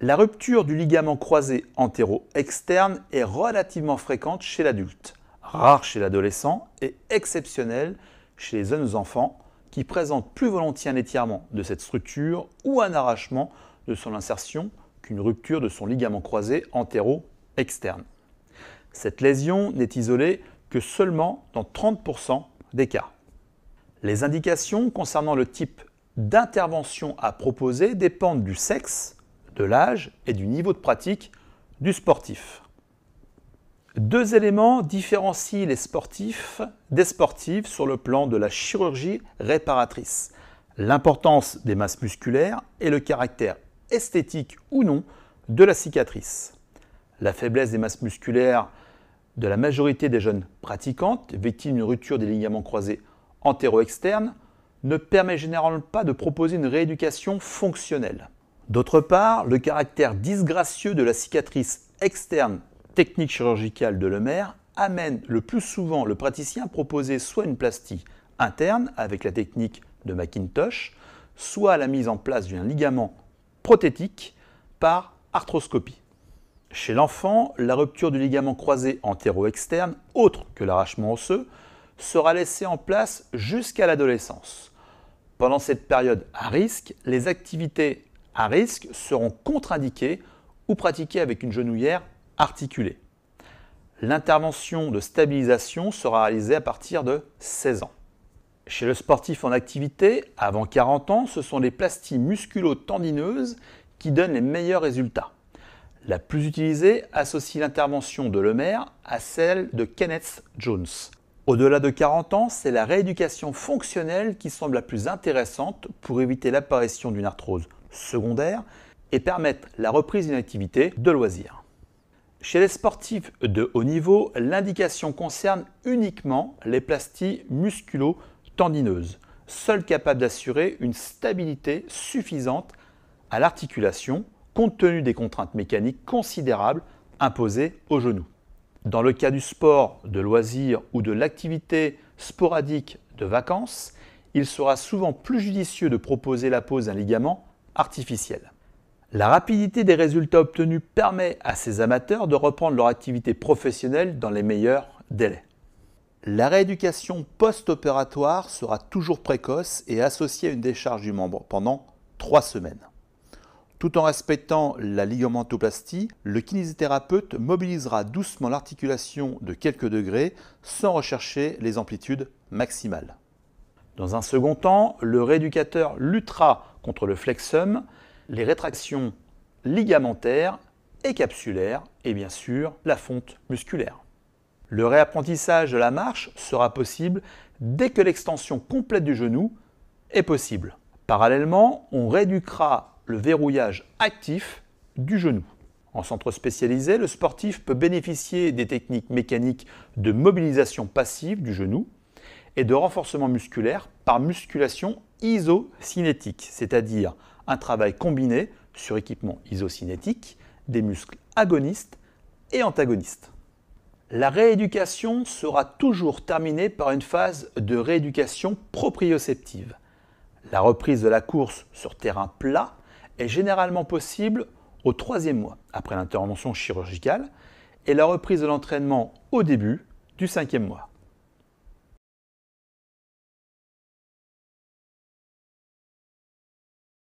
La rupture du ligament croisé antéro-externe est relativement fréquente chez l'adulte, rare chez l'adolescent et exceptionnelle chez les jeunes enfants qui présentent plus volontiers un étirement de cette structure ou un arrachement de son insertion qu'une rupture de son ligament croisé antéro-externe. Cette lésion n'est isolée que seulement dans 30% des cas. Les indications concernant le type d'intervention à proposer dépendent du sexe, de l'âge et du niveau de pratique du sportif. Deux éléments différencient les sportifs des sportives sur le plan de la chirurgie réparatrice: l'importance des masses musculaires et le caractère esthétique ou non de la cicatrice. La faiblesse des masses musculaires de la majorité des jeunes pratiquantes victimes d'une rupture des ligaments croisés antéro-externes ne permet généralement pas de proposer une rééducation fonctionnelle. D'autre part, le caractère disgracieux de la cicatrice externe technique chirurgicale de Lemaire amène le plus souvent le praticien à proposer soit une plastie interne avec la technique de Macintosh, soit la mise en place d'un ligament prothétique par arthroscopie. Chez l'enfant, la rupture du ligament croisé antéro-externe, autre que l'arrachement osseux, sera laissée en place jusqu'à l'adolescence. Pendant cette période à risque, les activités à risque seront contre-indiquées ou pratiquées avec une genouillère articulée. L'intervention de stabilisation sera réalisée à partir de 16 ans. Chez le sportif en activité, avant 40 ans, ce sont les plasties musculo-tendineuses qui donnent les meilleurs résultats. La plus utilisée associe l'intervention de Lemaire à celle de Kenneth Jones. Au-delà de 40 ans, c'est la rééducation fonctionnelle qui semble la plus intéressante pour éviter l'apparition d'une arthrose secondaire et permettre la reprise d'une activité de loisir. Chez les sportifs de haut niveau, l'indication concerne uniquement les plasties musculo-tendineuses, seules capables d'assurer une stabilité suffisante à l'articulation compte tenu des contraintes mécaniques considérables imposées au genou. Dans le cas du sport de loisir ou de l'activité sporadique de vacances, il sera souvent plus judicieux de proposer la pose d'un ligament artificiel. La rapidité des résultats obtenus permet à ces amateurs de reprendre leur activité professionnelle dans les meilleurs délais. La rééducation post-opératoire sera toujours précoce et associée à une décharge du membre pendant 3 semaines. Tout en respectant la ligamentoplastie, le kinésithérapeute mobilisera doucement l'articulation de quelques degrés sans rechercher les amplitudes maximales. Dans un second temps, le rééducateur luttera contre le flexum, les rétractions ligamentaires et capsulaires et bien sûr la fonte musculaire. Le réapprentissage de la marche sera possible dès que l'extension complète du genou est possible. Parallèlement, on rééduquera le verrouillage actif du genou. En centre spécialisé, le sportif peut bénéficier des techniques mécaniques de mobilisation passive du genou et de renforcement musculaire par musculation isocinétique, c'est-à-dire un travail combiné sur équipement isocinétique des muscles agonistes et antagonistes. La rééducation sera toujours terminée par une phase de rééducation proprioceptive. La reprise de la course sur terrain plat est généralement possible au 3e mois après l'intervention chirurgicale et la reprise de l'entraînement au début du 5e mois.